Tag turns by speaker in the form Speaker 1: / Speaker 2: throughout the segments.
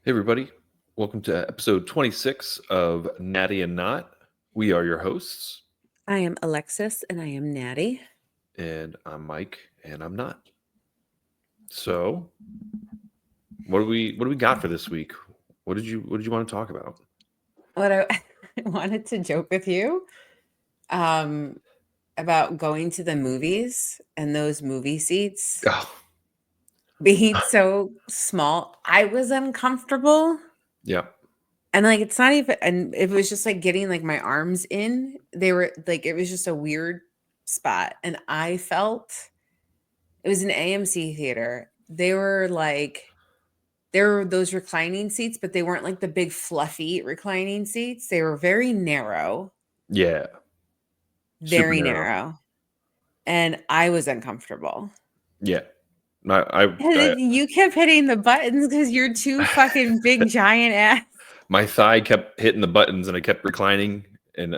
Speaker 1: Hey, everybody. Welcome to episode 26 of Natty and Not. We are your hosts,
Speaker 2: I am Alexis and I am Natty.
Speaker 1: and I'm Mike, and I'm not. So, what do we got for this week? What did you want to talk about?
Speaker 2: What I wanted to joke with you um, about going to the movies and those movie seats
Speaker 1: Oh,
Speaker 2: being so small. I was uncomfortable.
Speaker 1: yeah,
Speaker 2: And like it's not even and it was just like getting like my arms in. They were like it was just a weird spot. And I felt it was an AMC theater. There were those reclining seats, but they weren't like the big fluffy reclining seats. They were very narrow,
Speaker 1: yeah, super
Speaker 2: very
Speaker 1: narrow.
Speaker 2: narrow. And I was uncomfortable.
Speaker 1: Yeah,
Speaker 2: And then you kept hitting the buttons because you're too fucking big giant ass.
Speaker 1: my thigh kept hitting the buttons, and I kept reclining, and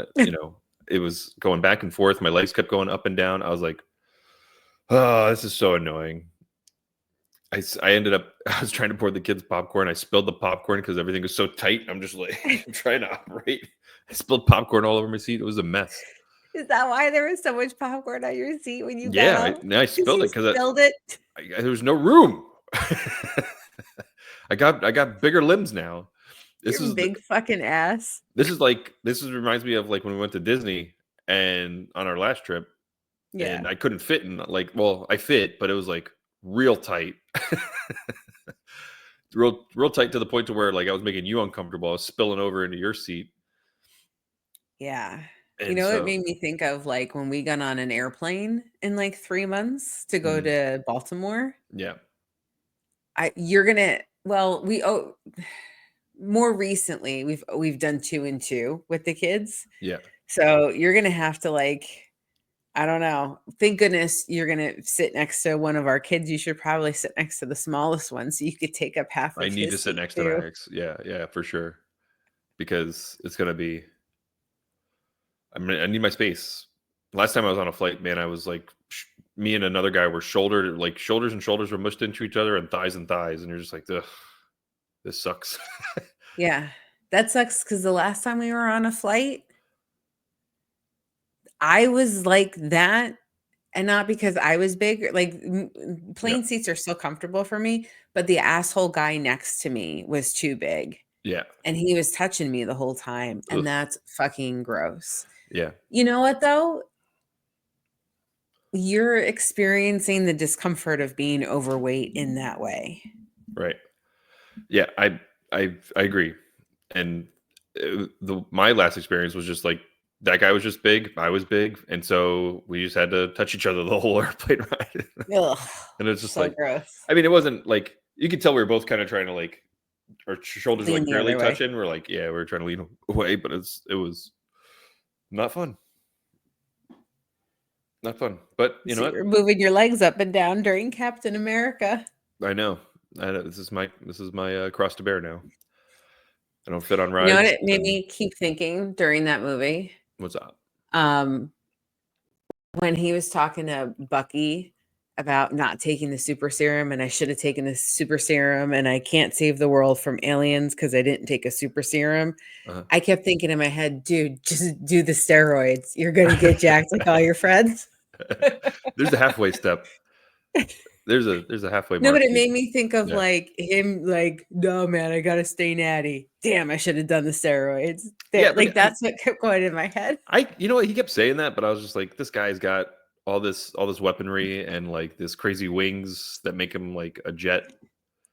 Speaker 1: it was going back and forth. My legs kept going up and down. I was like, oh, this is so annoying. I ended up I was trying to pour the kids popcorn. I spilled the popcorn because everything was so tight. I'm just like I'm trying to operate. I spilled popcorn all over my seat. It was a mess.
Speaker 2: Is that why there was so much popcorn on your seat when you got
Speaker 1: Yeah,
Speaker 2: off?
Speaker 1: I
Speaker 2: Because
Speaker 1: spilled
Speaker 2: you
Speaker 1: it because
Speaker 2: spilled it?
Speaker 1: there was no room. I got bigger limbs now. This
Speaker 2: Your
Speaker 1: is
Speaker 2: big fucking ass.
Speaker 1: this reminds me of like when we went to Disney and on our last trip,
Speaker 2: Yeah.
Speaker 1: and I couldn't fit in I fit, but it was like real tight. Real tight to the point to where like I was making you uncomfortable. I was spilling over into your seat.
Speaker 2: Yeah. You
Speaker 1: And
Speaker 2: know, it
Speaker 1: so,
Speaker 2: made me think of like when we got on an airplane in like 3 months to go
Speaker 1: mm,
Speaker 2: to Baltimore.
Speaker 1: yeah,
Speaker 2: You're gonna well, more recently we've done 2 and 2 with the kids.
Speaker 1: yeah,
Speaker 2: So you're gonna have to like, I don't know. Thank goodness you're gonna sit next to one of our kids. You should probably sit next to the smallest one so you could take up half
Speaker 1: I
Speaker 2: of
Speaker 1: need to
Speaker 2: his
Speaker 1: sit
Speaker 2: seat
Speaker 1: next to
Speaker 2: too.
Speaker 1: Max. Yeah, yeah, for sure. Because it's gonna be. I need my space. Last time I was on a flight, man, I was like, me and another guy were shoulders and shoulders were mushed into each other, and thighs, and you're just like, ugh, this sucks.
Speaker 2: Yeah. That sucks because the last time we were on a flight, I was like that. And not because I was big, like
Speaker 1: Yeah,
Speaker 2: plane seats are so comfortable for me, but the asshole guy next to me was too big
Speaker 1: yeah,
Speaker 2: and he was touching me the whole time. And
Speaker 1: ugh,
Speaker 2: that's fucking gross.
Speaker 1: yeah,
Speaker 2: You know what though? You're experiencing the discomfort of being overweight in that way.
Speaker 1: right. Yeah, I agree. And my last experience was just like that guy was just big, I was big, and so we just had to touch each other the whole airplane ride.
Speaker 2: Ugh,
Speaker 1: And it's just
Speaker 2: so
Speaker 1: like,
Speaker 2: gross.
Speaker 1: I mean, it wasn't like you could tell we were both kind of trying to like our shoulders were
Speaker 2: Lean
Speaker 1: like
Speaker 2: the
Speaker 1: barely
Speaker 2: other way.
Speaker 1: touching. We're like, yeah, we were trying to lean away, but it was not fun. Not fun. But you know
Speaker 2: So
Speaker 1: what?
Speaker 2: you're moving your legs up and down during Captain America.
Speaker 1: I know. I know. This is my cross to bear now. I don't fit on
Speaker 2: You know what
Speaker 1: rides.
Speaker 2: it made
Speaker 1: And
Speaker 2: me keep thinking during that movie?
Speaker 1: what's up?
Speaker 2: Um, when he was talking to Bucky about not taking the super serum, and I should have taken the super serum, and I can't save the world from aliens because I didn't take a super serum.
Speaker 1: Uh-huh.
Speaker 2: I kept thinking in my head, dude, just do the steroids. You're gonna get jacked like all your friends.
Speaker 1: There's a halfway step. There's a halfway
Speaker 2: No, but
Speaker 1: mark.
Speaker 2: it made me think of
Speaker 1: Yeah.
Speaker 2: like him, like, no man, I gotta stay natty. Damn, I should have done the steroids.
Speaker 1: Yeah,
Speaker 2: There,
Speaker 1: but
Speaker 2: like that's what kept going in my head.
Speaker 1: you know what, he kept saying that, but I was just like, this guy's got all this weaponry and like this crazy wings that make him like a jet.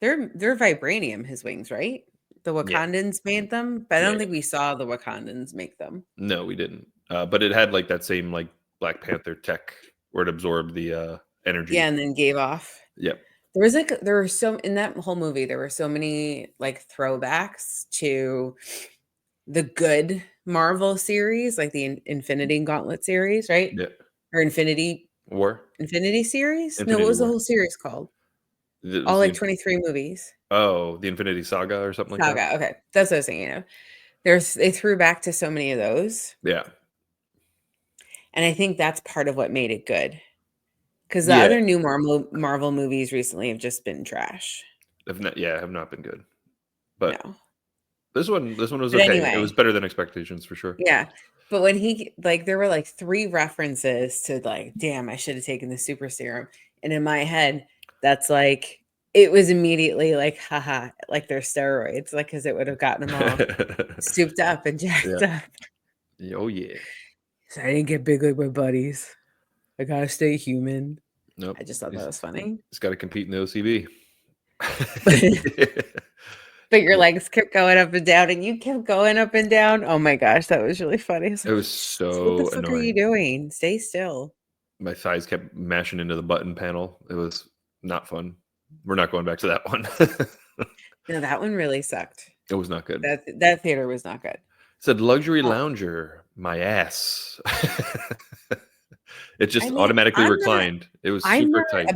Speaker 2: They're vibranium, his wings, right? The
Speaker 1: Yeah.
Speaker 2: Wakandans made them, but I
Speaker 1: Yeah,
Speaker 2: don't
Speaker 1: yeah.
Speaker 2: think we saw the Wakandans make them.
Speaker 1: No, we didn't. But it had like that same like Black Panther tech where it absorbed the energy.
Speaker 2: Yeah, and then gave off.
Speaker 1: Yep.
Speaker 2: There were so in that whole movie, there were so many like throwbacks to the good Marvel series, like the Infinity Gauntlet series, right?
Speaker 1: Yeah.
Speaker 2: Or
Speaker 1: War.
Speaker 2: Infinity series? No, what
Speaker 1: Infinity
Speaker 2: was the
Speaker 1: War.
Speaker 2: whole series called?
Speaker 1: It
Speaker 2: All
Speaker 1: was
Speaker 2: like
Speaker 1: the
Speaker 2: 23 movies.
Speaker 1: the Infinity Saga or something like that.
Speaker 2: Saga. Okay. That's what I was thinking of. They threw back to so many of those.
Speaker 1: Yeah.
Speaker 2: And I think that's part of what made it good. Because the
Speaker 1: Yeah.
Speaker 2: other new Marvel movies recently have just been trash.
Speaker 1: Have not been good. But
Speaker 2: no.
Speaker 1: this one was
Speaker 2: But
Speaker 1: okay. It
Speaker 2: anyway,
Speaker 1: was better than expectations for sure.
Speaker 2: yeah. But when he like there were like 3 references to like, damn, I should have taken the super serum. And in my head, that's like it was immediately like, haha, like they're steroids, like because it would have gotten them all souped up and jacked
Speaker 1: Yeah.
Speaker 2: up.
Speaker 1: Oh yeah.
Speaker 2: So I didn't get big like my buddies. I gotta stay human.
Speaker 1: Nope.
Speaker 2: I just thought that
Speaker 1: He's,
Speaker 2: was funny.
Speaker 1: he's got to compete in the OCB.
Speaker 2: But your
Speaker 1: Yeah.
Speaker 2: legs kept going up and down, and you kept going up and down. Oh my gosh, that was really funny. I was
Speaker 1: It
Speaker 2: like,
Speaker 1: was
Speaker 2: what the
Speaker 1: so
Speaker 2: fuck are you
Speaker 1: annoying.
Speaker 2: doing? Stay still.
Speaker 1: My thighs kept mashing into the button panel. It was not fun. We're not going back to that one.
Speaker 2: No, that one really sucked.
Speaker 1: It was not good.
Speaker 2: That theater was not good.
Speaker 1: It said luxury
Speaker 2: Uh,
Speaker 1: lounger, my ass. It just
Speaker 2: I mean,
Speaker 1: automatically reclined. It was
Speaker 2: I'm
Speaker 1: super
Speaker 2: not
Speaker 1: tight.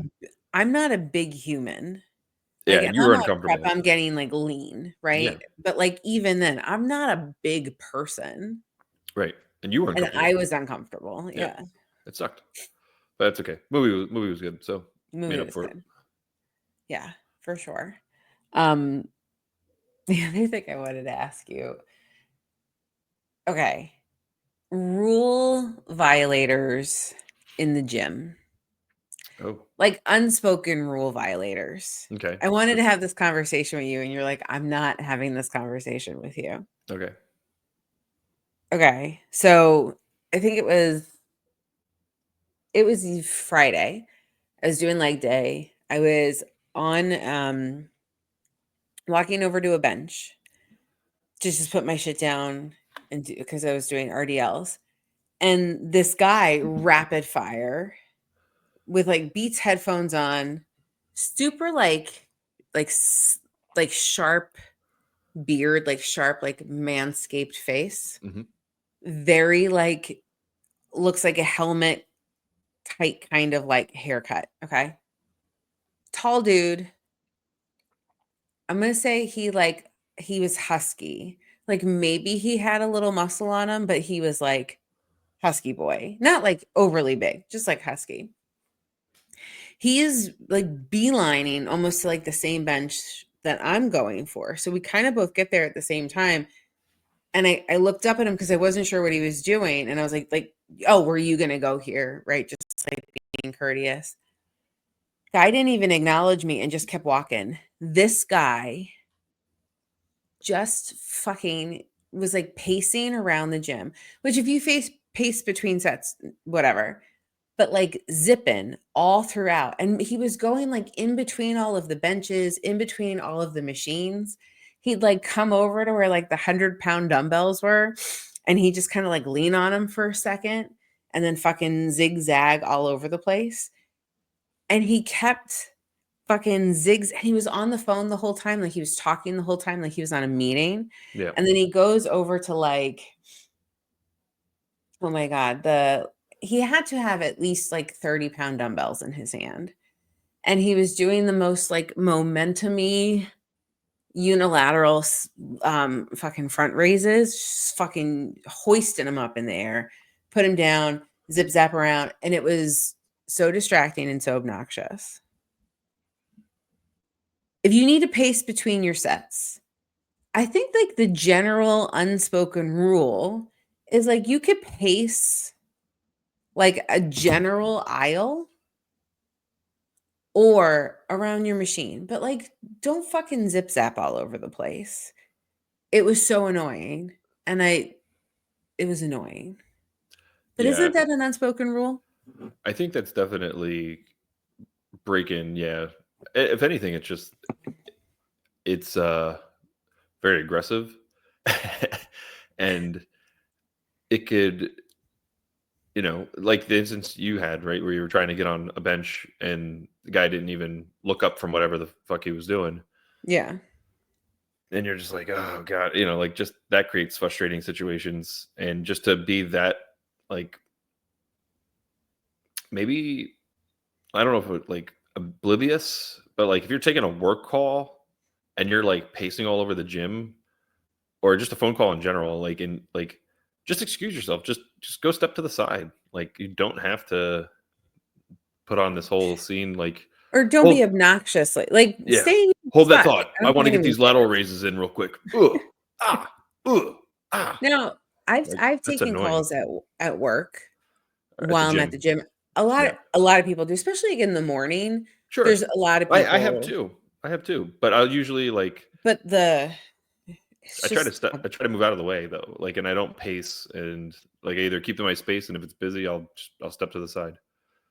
Speaker 2: I'm not a big human.
Speaker 1: Yeah,
Speaker 2: Like, and
Speaker 1: you
Speaker 2: I'm
Speaker 1: were
Speaker 2: on prep,
Speaker 1: uncomfortable.
Speaker 2: I'm getting like lean,
Speaker 1: Yeah,
Speaker 2: right? But like even then, I'm not a big person.
Speaker 1: right. And you were
Speaker 2: And
Speaker 1: uncomfortable.
Speaker 2: I was uncomfortable.
Speaker 1: Yeah,
Speaker 2: Yeah.
Speaker 1: it sucked, but it's okay. Movie was good, so
Speaker 2: The
Speaker 1: made
Speaker 2: movie
Speaker 1: up
Speaker 2: was
Speaker 1: for it.
Speaker 2: good. Yeah, for sure. Um, the other thing I wanted to ask you. Okay. Rule violators in the gym.
Speaker 1: Oh,
Speaker 2: Like unspoken rule violators.
Speaker 1: okay,
Speaker 2: I wanted to have this conversation with you, and you're like, I'm not having this conversation with you.
Speaker 1: okay.
Speaker 2: Okay. So I think it was Friday. I was doing leg day. I was on walking over to a bench to just put my shit down and do because I was doing RDLs. And this guy rapid fire with like Beats headphones on, super like s- like sharp beard, like sharp, like manscaped face.
Speaker 1: Hmm.
Speaker 2: Very like looks like a helmet tight kind of like haircut. Okay. Tall dude. I'm gonna say he was husky. Like maybe he had a little muscle on him, but he was like husky boy. Not like overly big, just like husky. He is like beelining almost to like the same bench that I'm going for. So we kind of both get there at the same time. And I looked up at him because I wasn't sure what he was doing. And I was like, oh, were you gonna go here? Right. Just like being courteous. Guy didn't even acknowledge me and just kept walking. This guy just fucking was like pacing around the gym, which if you pace between sets, whatever, but like zipping all throughout. And he was going like in between all of the benches, in between all of the machines. He'd like come over to where like the 100-pound dumbbells were, and he just kind of like lean on them for a second and then fucking zigzag all over the place. And he kept fucking zigs. And he was on the phone the whole time, like he was talking the whole time, like he was on a meeting.
Speaker 1: Yeah.
Speaker 2: And then he goes over to like, oh my God, he had to have at least like 30-pound dumbbells in his hand. And he was doing the most like momentum-y unilateral fucking front raises, just fucking hoisting him up in the air, put him down, zip zap around. And it was so distracting and so obnoxious. If you need to pace between your sets, I think like the general unspoken rule is like you could pace like a general aisle or around your machine, but like don't fucking zip zap all over the place. It was so annoying. And it was annoying. But
Speaker 1: Yeah,
Speaker 2: isn't that an unspoken rule?
Speaker 1: I think that's definitely breaking. Yeah, if anything, it's very aggressive, and it could, like the instance you had, right, where you were trying to get on a bench and the guy didn't even look up from whatever the fuck he was doing,
Speaker 2: Yeah.
Speaker 1: and you're just like, oh god, like just that creates frustrating situations, and just to be that, like, maybe I don't know if like oblivious, but like if you're taking a work call and you're like pacing all over the gym, or just a phone call in general, like just excuse yourself, just go step to the side. Like you don't have to put on this whole scene. Like
Speaker 2: Or don't be obnoxious. Like
Speaker 1: Yeah.
Speaker 2: stay in your
Speaker 1: Hold that
Speaker 2: spot.
Speaker 1: thought. I want to get these lateral raises in real quick. Ugh. Ugh.
Speaker 2: Now,
Speaker 1: Like,
Speaker 2: I've
Speaker 1: that's
Speaker 2: taken
Speaker 1: annoying.
Speaker 2: calls at work
Speaker 1: At the
Speaker 2: while I'm at the
Speaker 1: gym.
Speaker 2: gym. A
Speaker 1: Yeah.
Speaker 2: lot of people do, especially in the morning.
Speaker 1: Sure.
Speaker 2: There's a lot of
Speaker 1: I have
Speaker 2: people,
Speaker 1: too. I have too. But I'll usually like
Speaker 2: but it's just
Speaker 1: I try to move out of the way though. Like, and I don't pace, and like I either keep to my space, and if it's busy, I'll step to the side.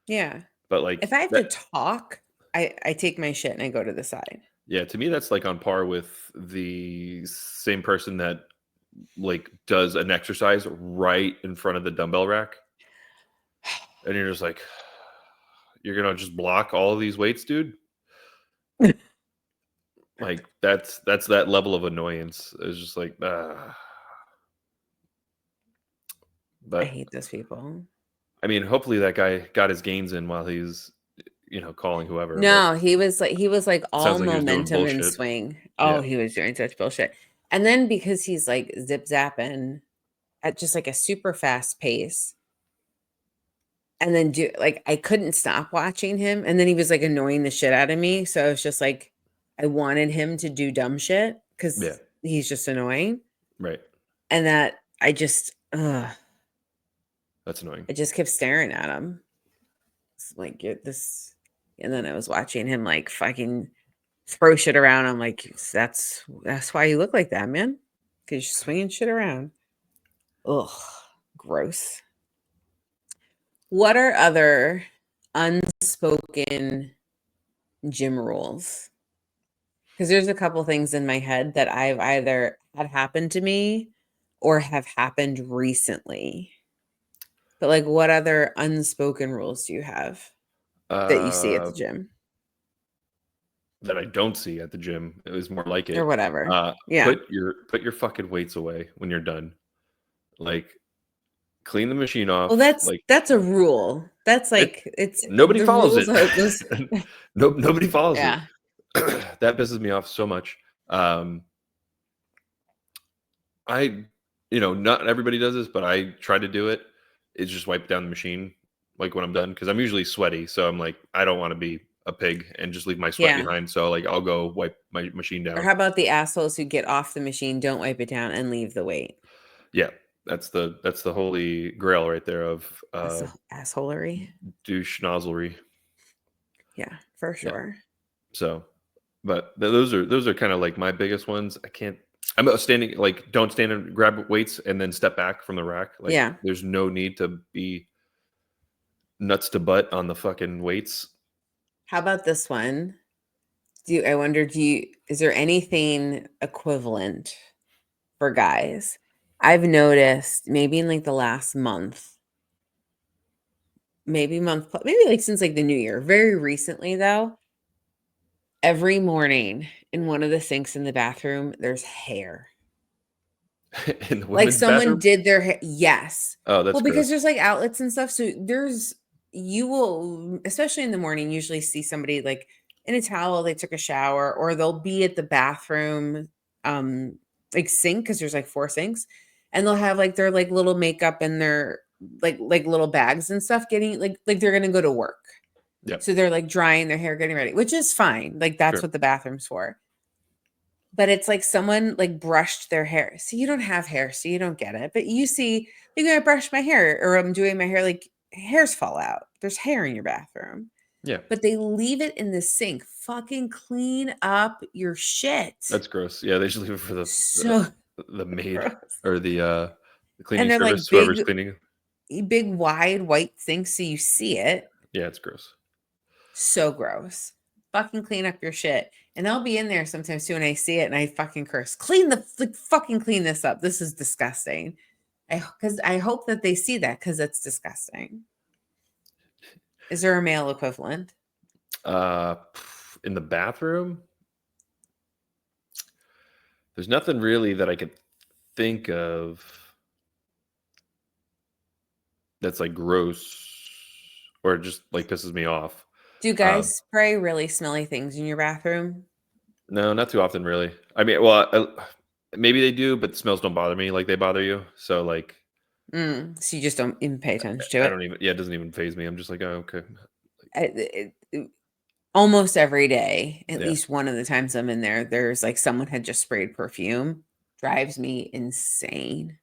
Speaker 2: yeah.
Speaker 1: But like
Speaker 2: If I have to
Speaker 1: that,
Speaker 2: talk, I take my shit and I go to the side.
Speaker 1: yeah, to me that's like on par with the same person that like does an exercise right in front of the dumbbell rack, and you're just like, you're gonna just block all of these weights, dude. Like that's that level of annoyance. It's just like,
Speaker 2: I
Speaker 1: but
Speaker 2: hate those people.
Speaker 1: I mean, hopefully that guy got his gains in while he's, calling whoever. But
Speaker 2: No, he was like
Speaker 1: it
Speaker 2: all
Speaker 1: sounds like he was doing
Speaker 2: momentum and
Speaker 1: bullshit.
Speaker 2: swing. Oh,
Speaker 1: Yeah,
Speaker 2: he was doing such bullshit. And then because he's like zip zapping at just like a super fast pace. And then I couldn't stop watching him. And then he was like annoying the shit out of me. So I was just like, I wanted him to do dumb shit
Speaker 1: yeah,
Speaker 2: because he's just annoying.
Speaker 1: right.
Speaker 2: And that I just
Speaker 1: That's annoying.
Speaker 2: I just kept staring at him. It's like get this. And then I was watching him like fucking throw shit around. I'm like, that's why you look like that, man. Because you're swinging shit around. Ugh, gross. What are other unspoken gym rules? Because there's a couple things in my head that I've either had happen to me or have happened recently. But like, what other unspoken rules do you have that you see at the
Speaker 1: Uh,
Speaker 2: gym
Speaker 1: that I don't see at the gym. It was more like
Speaker 2: or
Speaker 1: it.
Speaker 2: whatever? Yeah.
Speaker 1: Put your fucking weights away when you're done. Like, clean the machine off.
Speaker 2: Well,
Speaker 1: Like,
Speaker 2: that's a rule. That's
Speaker 1: it
Speaker 2: like it's
Speaker 1: nobody
Speaker 2: the
Speaker 1: follows
Speaker 2: rules
Speaker 1: it.
Speaker 2: are those.
Speaker 1: No, nobody follows it.
Speaker 2: Yeah.
Speaker 1: That pisses me off so much. I, not everybody does this, but I try to do it. Is just wipe down the machine like when I'm done, because I'm usually sweaty. So I'm like, I don't want to be a pig and just leave my sweat
Speaker 2: Yeah.
Speaker 1: behind. So like, I'll go wipe my machine
Speaker 2: Or
Speaker 1: down.
Speaker 2: how about the assholes who get off the machine, don't wipe it down, and leave the weight?
Speaker 1: Yeah, that's the holy grail right there of
Speaker 2: That's assholery.
Speaker 1: douche nozzlery.
Speaker 2: Yeah, for
Speaker 1: Yeah.
Speaker 2: sure.
Speaker 1: So, but those are kind of like my biggest ones. I'm standing, like, don't stand and grab weights and then step back from the rack. Like,
Speaker 2: Yeah.
Speaker 1: there's no need to be nuts to butt on the fucking weights.
Speaker 2: How about this one? Is there anything equivalent for guys? I've noticed maybe in like the last month, maybe like since like the new year, very recently though, every morning in one of the sinks in the bathroom, there's hair.
Speaker 1: In the
Speaker 2: Like
Speaker 1: women's
Speaker 2: someone
Speaker 1: bathroom.
Speaker 2: did their hair. Yes.
Speaker 1: Oh, that's
Speaker 2: Well, because
Speaker 1: gross.
Speaker 2: there's like outlets and stuff. So you will, especially in the morning, usually see somebody like in a towel, they took a shower, or they'll be at the bathroom, like sink, because there's like 4 sinks, and they'll have like their like little makeup and their like little bags and stuff getting like they're gonna go to work.
Speaker 1: Yeah,
Speaker 2: So they're like drying their hair, getting ready, which is fine. Like that's
Speaker 1: sure.
Speaker 2: what the bathroom's for. But it's like someone like brushed their hair. So you don't have hair, so you don't get it. But you see, you're gonna brush my hair, or I'm doing my hair, like hairs fall out. There's hair in your bathroom.
Speaker 1: Yeah,
Speaker 2: But they leave it in the sink. Fucking clean up your shit.
Speaker 1: that's gross. Yeah, they should leave it for
Speaker 2: So
Speaker 1: the maid
Speaker 2: gross.
Speaker 1: or the cleaning
Speaker 2: And they're
Speaker 1: service,
Speaker 2: like
Speaker 1: whoever's cleaning.
Speaker 2: big, wide white sinks, so you see it.
Speaker 1: Yeah, it's gross.
Speaker 2: So gross. Fucking clean up your shit. And I'll be in there sometimes too, and I see it and I fucking curse. Fucking clean this up. This is disgusting. Because I hope that they see that, because it's disgusting. Is there a male equivalent?
Speaker 1: In the bathroom, there's nothing really that I could think of that's like gross or just like pisses me off.
Speaker 2: Do guys spray really smelly things in your bathroom?
Speaker 1: No, not too often, really. I mean, well, maybe they do, but smells don't bother me like they bother you. So, like,
Speaker 2: So you just don't even pay attention to
Speaker 1: I
Speaker 2: it?
Speaker 1: don't even. Yeah, it doesn't even phase me. I'm just like, oh, okay.
Speaker 2: almost every day, at
Speaker 1: Yeah.
Speaker 2: least one of the times I'm in there, there's like someone had just sprayed perfume. Drives me insane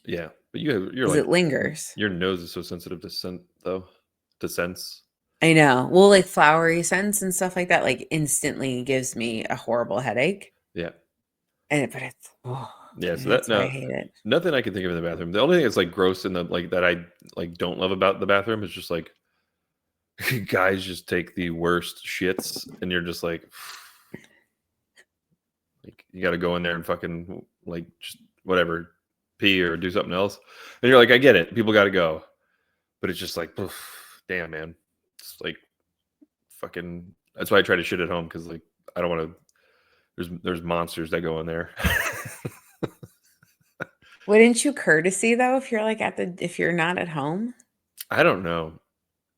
Speaker 1: Yeah. But you're
Speaker 2: because
Speaker 1: like,
Speaker 2: it lingers.
Speaker 1: your nose is so sensitive to scent, though, to sense.
Speaker 2: I know. Well, like flowery scents and stuff like that, like instantly gives me a horrible headache.
Speaker 1: Yeah.
Speaker 2: But it's
Speaker 1: Yeah.
Speaker 2: and
Speaker 1: So that,
Speaker 2: that's why I
Speaker 1: no,
Speaker 2: hate it.
Speaker 1: nothing I can think of in the bathroom. The only thing that's like gross in the, like, that I like don't love about the bathroom is just like guys just take the worst shits and you're just like, you got to go in there and fucking like just whatever, pee or do something else. And you're like, I get it. People got to go. But it's just like, oof, damn, man. It's like fucking. That's why I try to shit at home because like I don't want to. There's monsters that go in there.
Speaker 2: Wouldn't you courtesy though if you're like if you're not at home?
Speaker 1: I don't know.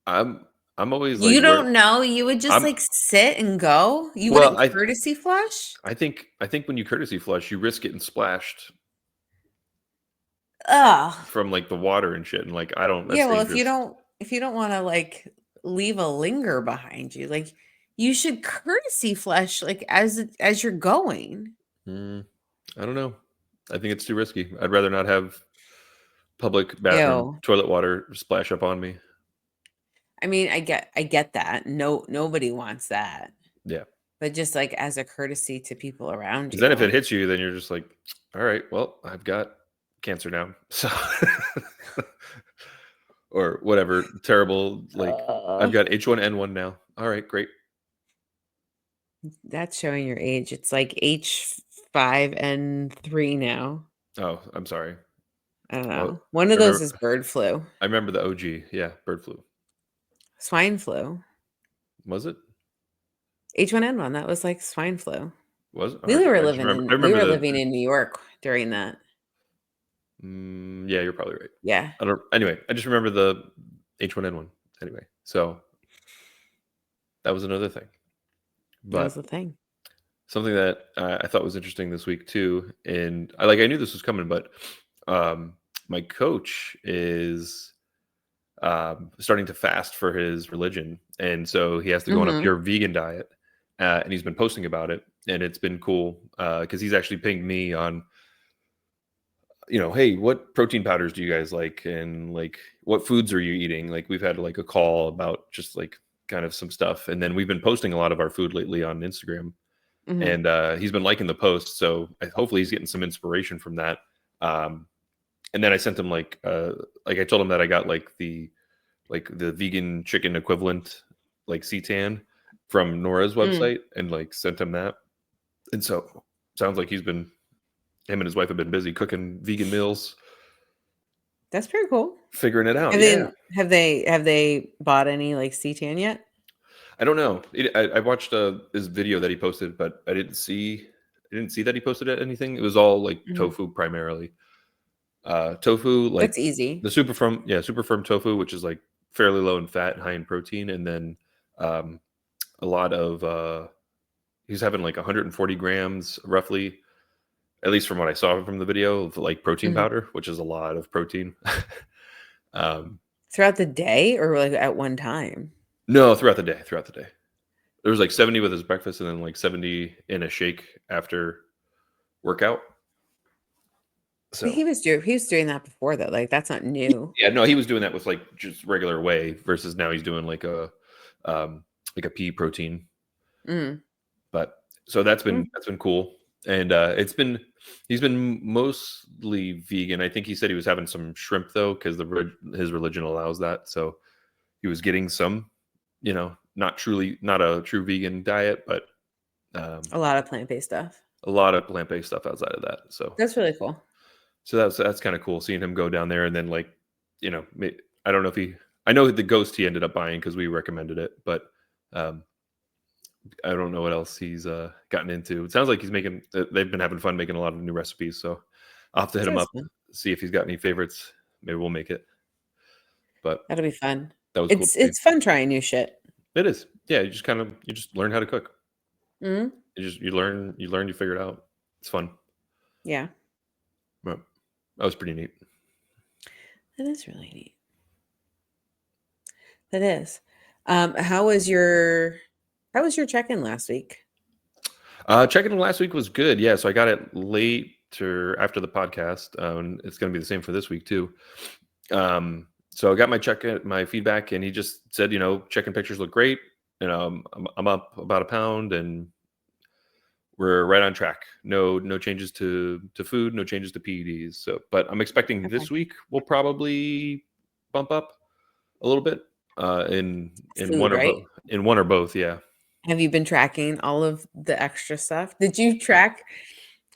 Speaker 1: I'm I'm always like
Speaker 2: You
Speaker 1: where
Speaker 2: don't know. You would just
Speaker 1: I'm.
Speaker 2: like sit and go. You
Speaker 1: Well,
Speaker 2: wouldn't courtesy flush?
Speaker 1: I think when you courtesy flush, you risk getting splashed
Speaker 2: Ugh.
Speaker 1: from like the water and shit, and like I don't. That's
Speaker 2: Yeah, well,
Speaker 1: dangerous.
Speaker 2: if you don't want to like leave a linger behind you, like you should courtesy flush like as you're going.
Speaker 1: Mm, I don't know. I think it's too risky. I'd rather not have public bathroom
Speaker 2: Ew.
Speaker 1: toilet water splash up on me.
Speaker 2: I mean, I get that. No, nobody wants that.
Speaker 1: Yeah.
Speaker 2: But just like as a courtesy to people around
Speaker 1: Because then if it
Speaker 2: you.
Speaker 1: hits you, then you're just like, all right, well, I've got cancer now. So, or whatever, terrible, like, I've
Speaker 2: Uh,
Speaker 1: got H1N1 now. All right, great.
Speaker 2: that's showing your age. It's like H5N3 now.
Speaker 1: Oh, I'm sorry.
Speaker 2: I don't
Speaker 1: Oh,
Speaker 2: know. One of those is bird flu,
Speaker 1: I remember the OG. Yeah, bird flu.
Speaker 2: swine flu,
Speaker 1: Was it?
Speaker 2: H1N1. That was like swine flu.
Speaker 1: Was it?
Speaker 2: We
Speaker 1: Okay.
Speaker 2: were
Speaker 1: I
Speaker 2: we
Speaker 1: remember
Speaker 2: were living in New York during that.
Speaker 1: yeah, you're probably right.
Speaker 2: Yeah,
Speaker 1: Anyway, I just remember the H1N1. Anyway, so that was another thing.
Speaker 2: that was
Speaker 1: But
Speaker 2: the thing.
Speaker 1: something that I thought was interesting this week too, and I knew this was coming, but my coach is starting to fast for his religion, and so he has to go on a
Speaker 2: Mhm.
Speaker 1: pure vegan diet, and he's been posting about it, and it's been cool because he's actually pinged me on, hey, what protein powders do you guys like, and like what foods are you eating? Like we've had like a call about just like kind of some stuff, and then we've been posting a lot of our food lately on Instagram.
Speaker 2: Mhm.
Speaker 1: And he's been liking the post, so hopefully he's getting some inspiration from that. And then I sent him like I told him that I got like the vegan chicken equivalent like seitan from Nora's
Speaker 2: Mm.
Speaker 1: website, and like sent him that. And so sounds like him and his wife have been busy cooking vegan meals,
Speaker 2: That's pretty cool.
Speaker 1: figuring it out. Yeah,
Speaker 2: Have they bought any like C-tan yet?
Speaker 1: I don't know. I watched his video that he posted, but I didn't see that he posted anything. It was all like
Speaker 2: Mhm.
Speaker 1: tofu primarily. Tofu, like
Speaker 2: That's easy.
Speaker 1: the super firm tofu, which is like fairly low in fat and high in protein, and then um, a lot of he's having like 140 grams roughly, at least from what I saw from the video, of like protein
Speaker 2: Mhm.
Speaker 1: powder, which is a lot of protein. um,
Speaker 2: Throughout the day or like at one time?
Speaker 1: no, throughout the day, there was like 70 with his breakfast, and then like 70 in a shake after workout.
Speaker 2: But
Speaker 1: So
Speaker 2: he was doing that before though. Like that's not new.
Speaker 1: yeah, no, he was doing that with like just regular whey versus now he's doing like a pea protein.
Speaker 2: Mm.
Speaker 1: But so that's
Speaker 2: Mm.
Speaker 1: been cool, and he's been mostly vegan. I think he said he was having some shrimp though because his religion allows that. So he was getting some, not a true vegan diet, but
Speaker 2: A lot of plant-based stuff.
Speaker 1: a lot of plant based stuff outside of that.
Speaker 2: That's really cool.
Speaker 1: So that's kind of cool seeing him go down there, and then like I don't know if I know the ghost he ended up buying because we recommended it, but um, I don't know what else he's gotten into. It sounds like they've been having fun making a lot of new recipes. So I'll have to hit him
Speaker 2: That's
Speaker 1: up,
Speaker 2: fun.
Speaker 1: see if he's got any favorites. Maybe we'll make it. But
Speaker 2: That'll be fun.
Speaker 1: that was cool to see.
Speaker 2: It's fun trying new shit.
Speaker 1: It is. Yeah, you just learn how to cook.
Speaker 2: Mm.
Speaker 1: You figure it out. It's fun.
Speaker 2: Yeah.
Speaker 1: But that was pretty neat.
Speaker 2: That is really neat. That is. How was your How was your check-in last week?
Speaker 1: Checking in last week was good. Yeah, so I got it later after the podcast. It's going to be the same for this week too. So I got my feedback, and he just said, check-in pictures look great. I'm up about a pound, and we're right on track. No changes to food, no changes to PEDs. So, but I'm expecting this week we'll probably bump up a little bit in
Speaker 2: Food,
Speaker 1: one or
Speaker 2: right?
Speaker 1: both. In one or both, yeah.
Speaker 2: Have you been tracking all of the extra stuff? Did you track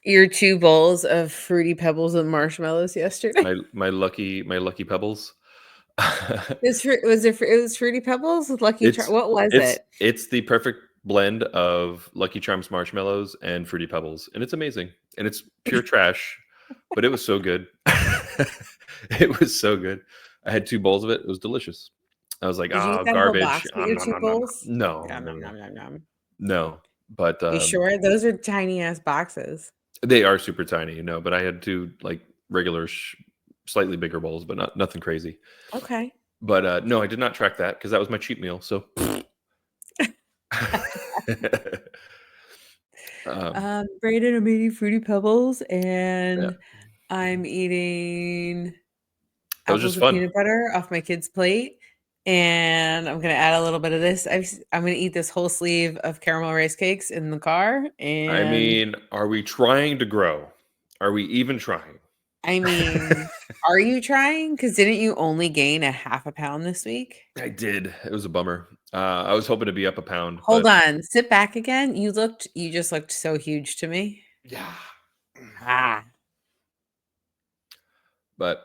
Speaker 2: your 2 bowls of Fruity Pebbles and marshmallows yesterday?
Speaker 1: My lucky pebbles.
Speaker 2: It was Fruity Pebbles with Lucky Charms? What was it?
Speaker 1: It's the perfect blend of Lucky Charms marshmallows and Fruity Pebbles, and it's amazing. And it's pure trash, but it was so good. It was so good. I had 2 bowls of it. It was delicious. I was like,
Speaker 2: Did you eat that whole
Speaker 1: garbage.
Speaker 2: box with your 2 bowls?
Speaker 1: No,
Speaker 2: Nom,
Speaker 1: no,
Speaker 2: nom,
Speaker 1: no,
Speaker 2: nom, nom, nom.
Speaker 1: no. But
Speaker 2: You sure? Those are tiny ass boxes.
Speaker 1: they are super tiny, but I had 2 like regular, slightly bigger bowls, but nothing crazy.
Speaker 2: Okay.
Speaker 1: But no, I did not track that because that was my cheat meal. So,
Speaker 2: Brayden, I'm eating Fruity Pebbles,
Speaker 1: yeah,
Speaker 2: and I'm eating
Speaker 1: that was
Speaker 2: apples
Speaker 1: just
Speaker 2: with
Speaker 1: fun.
Speaker 2: peanut butter off my kid's plate, and I'm gonna add a little bit of this. I'm gonna eat this whole sleeve of caramel rice cakes in the car,
Speaker 1: I
Speaker 2: and
Speaker 1: mean, are we trying to grow? Are we even trying?
Speaker 2: I mean, are you trying? Because didn't you only gain a half a pound this week?
Speaker 1: I did. It was a bummer. I was hoping to be up a pound,
Speaker 2: Hold
Speaker 1: but
Speaker 2: on, sit back again. You just looked so huge to me.
Speaker 1: yeah.
Speaker 2: Ah,
Speaker 1: But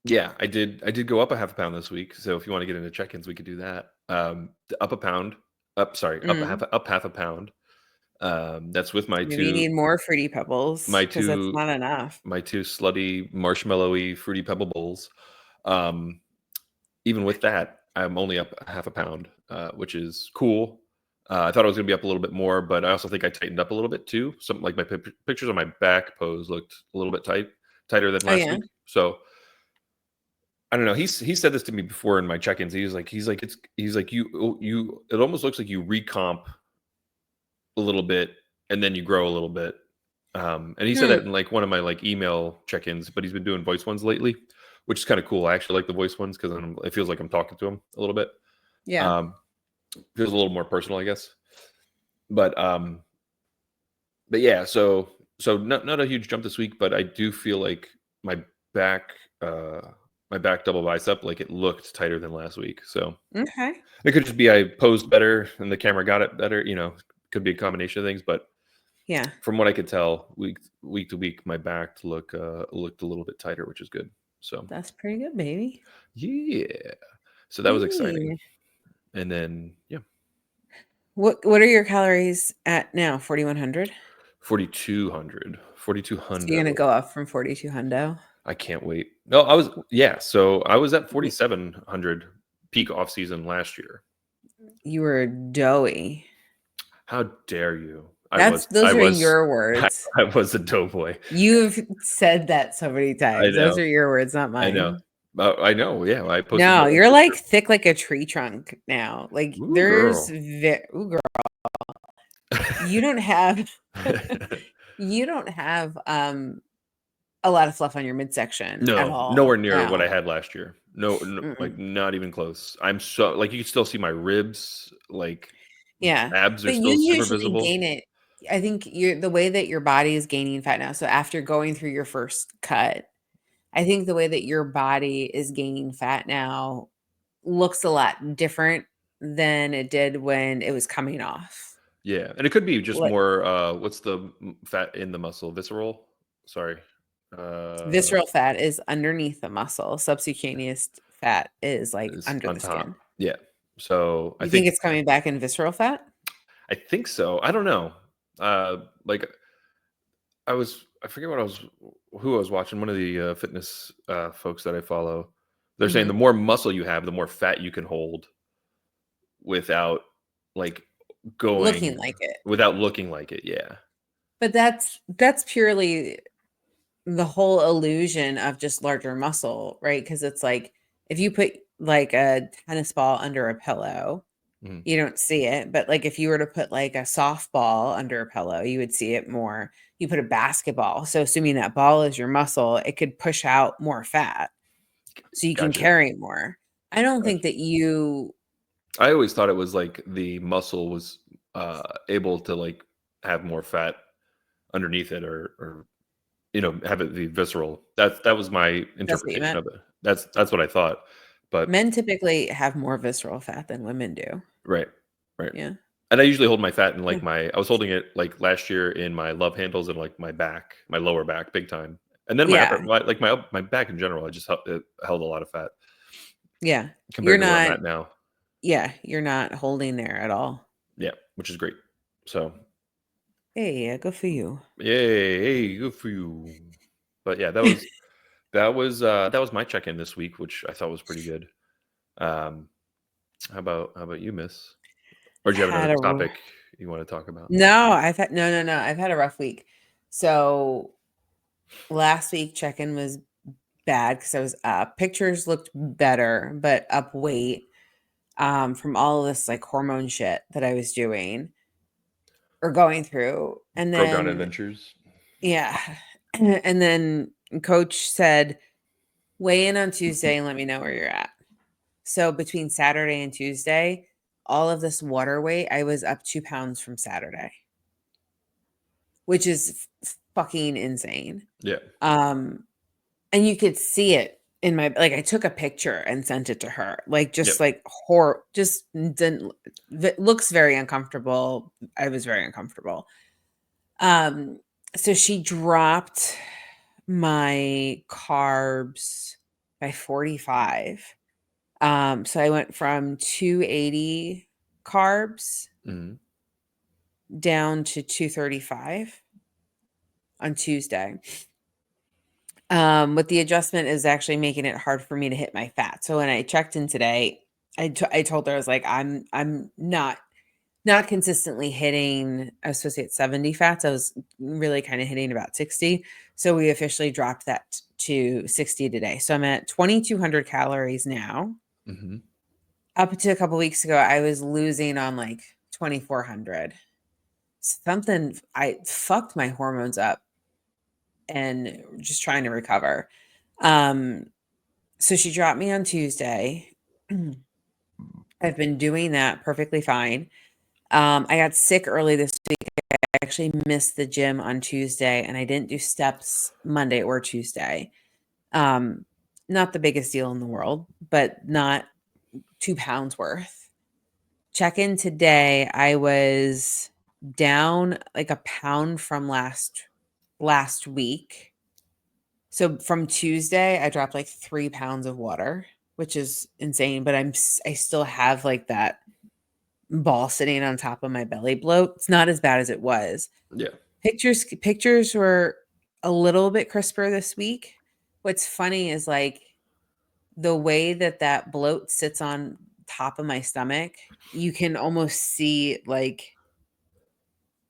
Speaker 1: yeah, I did go up a half a pound this week. So if you want to get into check-ins, we could do that. Up a pound. Up half a pound. That's with my
Speaker 2: maybe you need more Fruity Pebbles
Speaker 1: my
Speaker 2: because that's
Speaker 1: two
Speaker 2: not enough.
Speaker 1: my 2 slutty marshmallowy fruity pebble bowls. Um, Even with that, I'm only up a half a pound, which is cool. I thought I was going to be up a little bit more, but I also think I tightened up a little bit too. Something like my pictures on my back pose looked a little bit tighter than
Speaker 2: Oh
Speaker 1: last
Speaker 2: yeah.
Speaker 1: week. So I don't know. He said this to me before in my check-ins. He's like you. It almost looks like you recomp a little bit and then you grow a little bit. And he said that in like one of my like email check-ins, but he's been doing voice ones lately, which is kind of cool. I actually like the voice ones because it feels like I'm talking to him a little bit.
Speaker 2: Yeah.
Speaker 1: Feels a little more personal, I guess. But yeah, so not a huge jump this week, but I do feel like my back double bicep, like it looked tighter than last week. So
Speaker 2: Okay.
Speaker 1: it could just be I posed better and the camera got it better. Could be a combination of things, but
Speaker 2: Yeah.
Speaker 1: from what I could tell, week to week, my back looked a little bit tighter, which is good. So
Speaker 2: That's pretty good, baby.
Speaker 1: yeah, so that was exciting. And then yeah,
Speaker 2: What are your calories at now? 4,100.
Speaker 1: 4,200, 4,200.
Speaker 2: So you're gonna go up from 4,200.
Speaker 1: I can't wait. No, so I was at 4,700 peak off season last year.
Speaker 2: You were doughy.
Speaker 1: How dare you?
Speaker 2: Those are your words.
Speaker 1: I was a doughboy.
Speaker 2: You've said that so many
Speaker 1: I
Speaker 2: times. Those
Speaker 1: know.
Speaker 2: are your words, not mine.
Speaker 1: I know. I know. Yeah, I posted.
Speaker 2: No, you're like thick like a tree trunk now. Like
Speaker 1: Ooh,
Speaker 2: there's
Speaker 1: girl.
Speaker 2: ooh, girl. You don't have you don't have a lot of fluff on your midsection at
Speaker 1: No,
Speaker 2: all.
Speaker 1: nowhere near what
Speaker 2: now.
Speaker 1: I had last year. No, like not even close. I'm so like you can still see my ribs, like
Speaker 2: Yeah,
Speaker 1: abs are
Speaker 2: but
Speaker 1: still
Speaker 2: you
Speaker 1: super
Speaker 2: usually
Speaker 1: visible.
Speaker 2: gain it. I think the way that your body is gaining fat now. So after going through your first cut, I think the way that your body is gaining fat now looks a lot different than it did when it was coming off.
Speaker 1: Yeah, and it could be just
Speaker 2: Like
Speaker 1: more. What's the fat in the muscle? Visceral. Sorry.
Speaker 2: visceral fat is underneath the muscle. Subcutaneous fat is like
Speaker 1: Is
Speaker 2: under
Speaker 1: on
Speaker 2: the skin.
Speaker 1: top. Yeah. So
Speaker 2: You think it's coming back in visceral fat?
Speaker 1: I think so. I don't know. Like I forget who I was watching. One of the fitness folks that I follow. They're saying the
Speaker 2: Mhm.
Speaker 1: more muscle you have, the more fat you can hold without like
Speaker 2: Looking
Speaker 1: going
Speaker 2: like it.
Speaker 1: without looking like it. Yeah.
Speaker 2: But that's purely the whole illusion of just larger muscle, right? Because it's like if you put like a tennis ball under a pillow,
Speaker 1: Mhm.
Speaker 2: You don't see it, but like if you were to put like a softball under a pillow, you would see it more. You put a basketball, so assuming that ball is your muscle, it could push out more fat, so you can
Speaker 1: Gotcha.
Speaker 2: carry more. I don't think
Speaker 1: Gotcha.
Speaker 2: that you.
Speaker 1: I always thought it was like the muscle was able to like have more fat underneath it, or have it be visceral. That was my
Speaker 2: That's what you
Speaker 1: interpretation
Speaker 2: meant.
Speaker 1: of it. That's what I thought. But
Speaker 2: Men typically have more visceral fat than women do.
Speaker 1: right, right.
Speaker 2: Yeah.
Speaker 1: And I usually hold my fat in
Speaker 2: Yeah.
Speaker 1: like I was holding it like last year in my love handles and like my back, my lower back, big time. And then my upper,
Speaker 2: Yeah.
Speaker 1: like my back in general, I just it held a lot of fat
Speaker 2: Yeah. You're
Speaker 1: compared to where I'm
Speaker 2: not.
Speaker 1: at now.
Speaker 2: Yeah, you're not holding there at all.
Speaker 1: Yeah, which is great. So
Speaker 2: Hey, good for you.
Speaker 1: yay, hey, good for you. But yeah, that was my check-in this week, which I thought was pretty good. Um, how about you, Miss? Or do you have
Speaker 2: Had
Speaker 1: another
Speaker 2: a
Speaker 1: topic you want to talk about?
Speaker 2: No, I've had no. I've had a rough week. So last week check-in was bad because I was up. Pictures looked better, but up weight from all of this like hormone shit that I was doing or going through. And
Speaker 1: Progon
Speaker 2: then
Speaker 1: Adventures.
Speaker 2: yeah. And then coach said, weigh in on Tuesday and let me know where you're at. So between Saturday and Tuesday, all of this water weight, I was up 2 pounds from Saturday, which is fucking insane.
Speaker 1: Yeah.
Speaker 2: And you could see it in my like I took a picture and sent it to her. Like
Speaker 1: Yep.
Speaker 2: just like horror just didn't it looks very uncomfortable. I was very uncomfortable. So she dropped my carbs by 45. So I went from 280 carbs
Speaker 1: Mhm.
Speaker 2: down to 235 on Tuesday. With the adjustment is actually making it hard for me to hit my fat. So when I checked in today, I told her I was like, I'm not consistently hitting. I was supposed to hit 70 fats. I was really kind of hitting about 60. So we officially dropped that to 60 today. So I'm at 2,200 calories now.
Speaker 1: Mhm.
Speaker 2: Up to a couple weeks ago, I was losing on like 2,400. Something I fucked my hormones up and just trying to recover. Um, so she dropped me on Tuesday. I've been doing that perfectly fine. I got sick early this week. I actually missed the gym on Tuesday and I didn't do steps Monday or Tuesday. Not the biggest deal in the world, but not 2 pounds worth. Check in today. I was down like a pound from last week. So from Tuesday, I dropped like 3 pounds of water, which is insane, but I still have like that ball sitting on top of my belly bloat. It's not as bad as it was.
Speaker 1: Yeah.
Speaker 2: Pictures were a little bit crisper this week. What's funny is like the way that bloat sits on top of my stomach, you can almost see like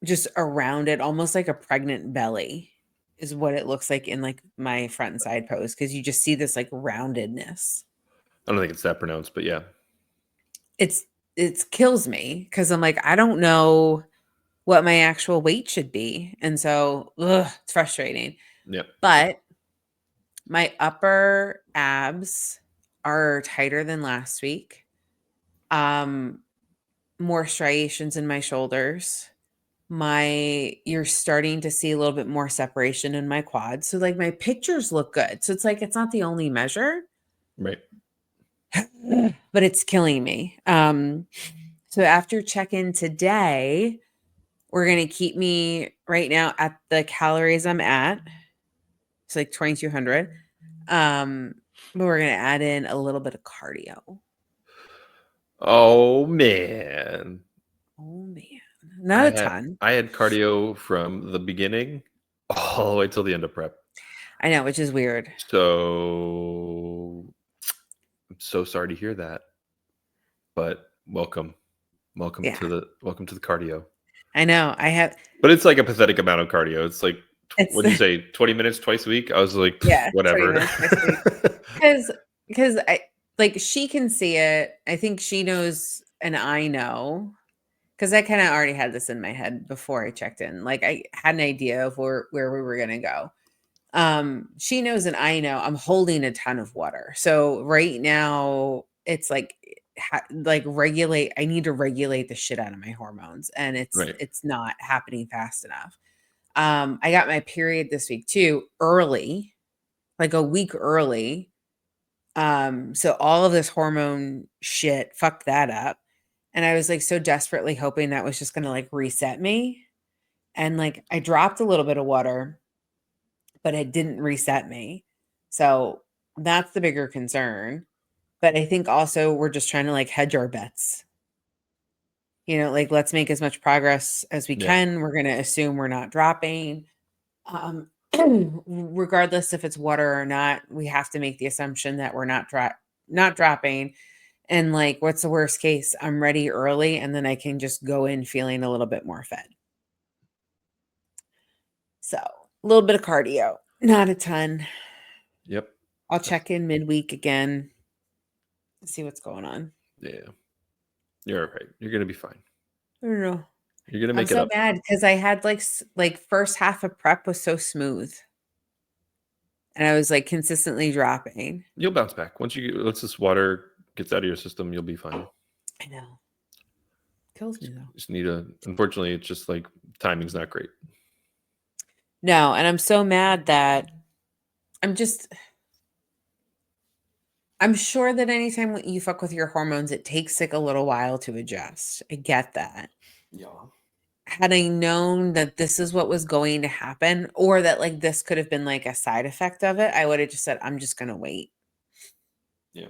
Speaker 2: just around it, almost like a pregnant belly is what it looks like in like my front and side pose because you just see this like roundedness.
Speaker 1: I don't think it's that pronounced, but yeah.
Speaker 2: It's kills me because I'm like, I don't know what my actual weight should be. And so it's frustrating.
Speaker 1: Yeah.
Speaker 2: But my upper abs are tighter than last week. More striations in my shoulders. You're starting to see a little bit more separation in my quads. So like my pictures look good. So it's like it's not the only measure,
Speaker 1: Right.
Speaker 2: but it's killing me. So after check-in today, we're gonna keep me right now at the calories I'm at. It's like 2,200. But we're gonna add in a little bit of cardio.
Speaker 1: Oh man.
Speaker 2: Oh man, not a ton.
Speaker 1: I had cardio from the beginning all the way till the end of prep.
Speaker 2: I know, which is weird.
Speaker 1: So I'm so sorry to hear that. But welcome.
Speaker 2: Yeah,
Speaker 1: Welcome to the cardio.
Speaker 2: I know.
Speaker 1: But it's like a pathetic amount of cardio. It's like
Speaker 2: It's
Speaker 1: what do you say, 20 minutes twice a week? I was like,
Speaker 2: yeah, 20
Speaker 1: whatever.
Speaker 2: minutes next week. Because I like she can see it. I think she knows an I know, because I kind of already had this in my head before I checked in. Like I had an idea of where we were going to go. She knows and I know I'm holding a ton of water. So right now it's like regulate. I need to regulate the shit out of my hormones, and
Speaker 1: Right.
Speaker 2: it's not happening fast enough. I got my period this week too, early, like a week early. So all of this hormone shit fucked that up. And I was like so desperately hoping that was just gonna like reset me. And like I dropped a little bit of water, but it didn't reset me. So that's the bigger concern. But I think also we're just trying to like hedge our bets. Like let's make as much progress as we
Speaker 1: Yeah.
Speaker 2: can. We're gonna assume we're not dropping. Um, regardless if it's water or not, we have to make the assumption that we're not dropping. And like, what's the worst case? I'm ready early, and then I can just go in feeling a little bit more fed. So a little bit of cardio, not a ton.
Speaker 1: Yep.
Speaker 2: I'll check in midweek again, see what's going on.
Speaker 1: Yeah. You're all right. You're gonna be fine.
Speaker 2: I don't know.
Speaker 1: You're gonna
Speaker 2: I'm
Speaker 1: make it
Speaker 2: so
Speaker 1: up.
Speaker 2: mad because I had like first half of prep was so smooth, and I was like consistently dropping.
Speaker 1: You'll bounce back once once this water gets out of your system. You'll be fine.
Speaker 2: I know. Kills me though.
Speaker 1: Just need unfortunately, it's just like timing's not great.
Speaker 2: No, and I'm so mad that I'm sure that anytime you fuck with your hormones, it takes like a little while to adjust. I get that.
Speaker 1: Yeah.
Speaker 2: Had I known that this is what was going to happen, or that like this could have been like a side effect of it, I would have just said, I'm just going to wait.
Speaker 1: Yeah.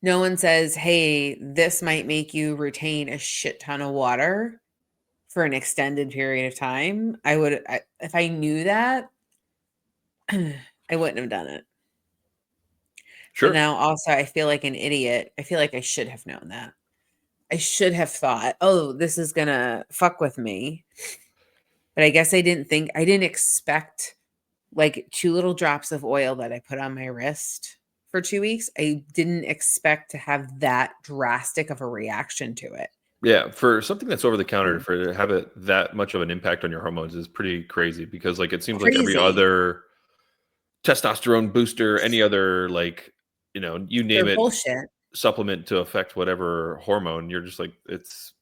Speaker 2: No one says, hey, this might make you retain a shit ton of water for an extended period of time. If I knew that, I wouldn't have done it.
Speaker 1: Sure.
Speaker 2: But now also I feel like an idiot. I feel like I should have known that. I should have thought, oh, this is going to fuck with me. But I guess I didn't expect like 2 little drops of oil that I put on my wrist for 2 weeks. I didn't expect to have that drastic of a reaction to it.
Speaker 1: Yeah, for something that's over the counter, for to have it that much of an impact on your hormones is pretty crazy, because like it seems like every
Speaker 2: Crazy.
Speaker 1: other testosterone booster, any other like, you name
Speaker 2: They're
Speaker 1: it,
Speaker 2: bullshit.
Speaker 1: supplement to affect whatever hormone, you're just like, it's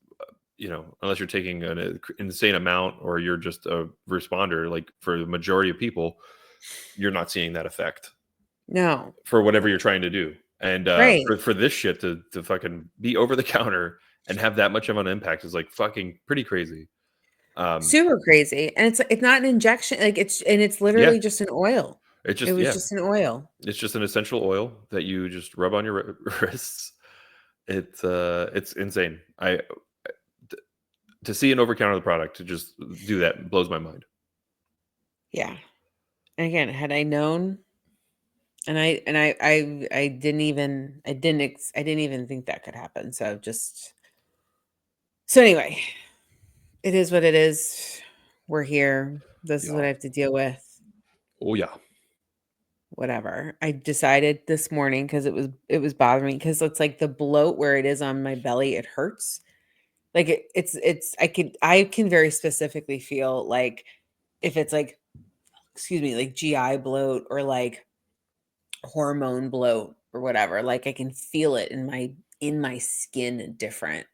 Speaker 1: unless you're taking an insane amount or you're just a responder, like for the majority of people, you're not seeing that effect
Speaker 2: No.
Speaker 1: for whatever you're trying to do. And
Speaker 2: Right.
Speaker 1: for this shit to fucking be over the counter and have that much of an impact is like fucking pretty crazy.
Speaker 2: Super crazy. And it's not an injection. Like it's
Speaker 1: Yeah,
Speaker 2: literally just an oil.
Speaker 1: it's
Speaker 2: It
Speaker 1: just
Speaker 2: was just an oil.
Speaker 1: it's just an essential oil that you just rub on your wrists. It's insane. To see an over counter product to just do that blows my mind.
Speaker 2: Yeah. And again, had I known, and I didn't even think that could happen. So anyway, it is what it is. We're here. This is what I have to deal with.
Speaker 1: Oh yeah.
Speaker 2: Whatever. I decided this morning because it was bothering me, because it's like the bloat where it is on my belly, it hurts. Like I can very specifically feel like if it's like, excuse me, like GI bloat or like hormone bloat or whatever, like I can feel it in my skin different.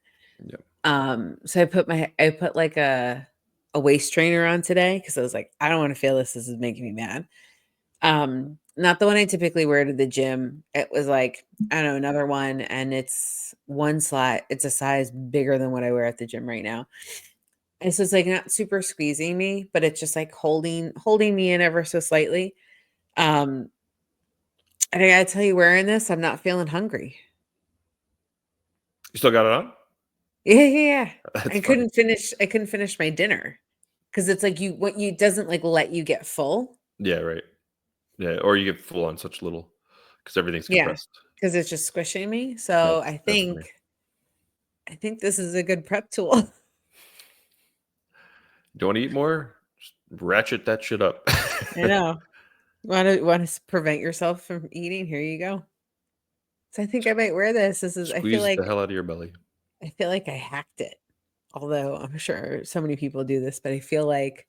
Speaker 2: So I put like a waist trainer on today because I was like, I don't want to feel this. This is making me mad. Not the one I typically wear to the gym. It was like, I don't know, another one, and it's it's a size bigger than what I wear at the gym right now. And so it's like not super squeezing me, but it's just like holding me in ever so slightly. And I gotta tell you, wearing this, I'm not feeling hungry.
Speaker 1: You still got it on?
Speaker 2: Yeah.
Speaker 1: That's
Speaker 2: I
Speaker 1: funny.
Speaker 2: couldn't finish my dinner because it's like it doesn't like let you get full.
Speaker 1: Yeah, right. Yeah, or you get full on such little because everything's
Speaker 2: Yeah,
Speaker 1: compressed.
Speaker 2: because it's just squishing me. So
Speaker 1: That's funny.
Speaker 2: I think this is a good prep tool.
Speaker 1: Don't want to eat more? Just ratchet that shit up.
Speaker 2: I know. Want to prevent yourself from eating? Here you go. So I think I might wear this. I feel
Speaker 1: Squeeze
Speaker 2: like
Speaker 1: the hell out of your belly.
Speaker 2: I feel like I hacked it. Although I'm sure so many people do this, but I feel like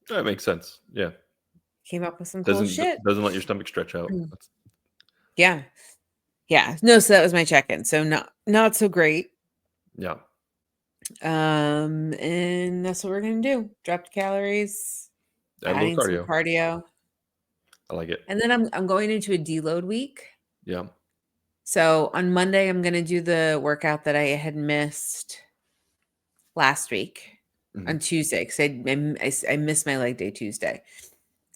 Speaker 1: That makes sense. Yeah.
Speaker 2: came up with some cool
Speaker 1: Doesn't
Speaker 2: shit.
Speaker 1: doesn't let your stomach stretch out.
Speaker 2: Yeah. Yeah. No, so that was my check-in. So not so great.
Speaker 1: Yeah.
Speaker 2: And that's what we're gonna do. Drop the calories,
Speaker 1: Add a little
Speaker 2: adding some
Speaker 1: cardio.
Speaker 2: cardio.
Speaker 1: I like it.
Speaker 2: And then I'm going into a deload week.
Speaker 1: Yeah.
Speaker 2: So on Monday, I'm gonna do the workout that I had missed last week
Speaker 1: Mhm.
Speaker 2: on Tuesday because I missed my leg day Tuesday.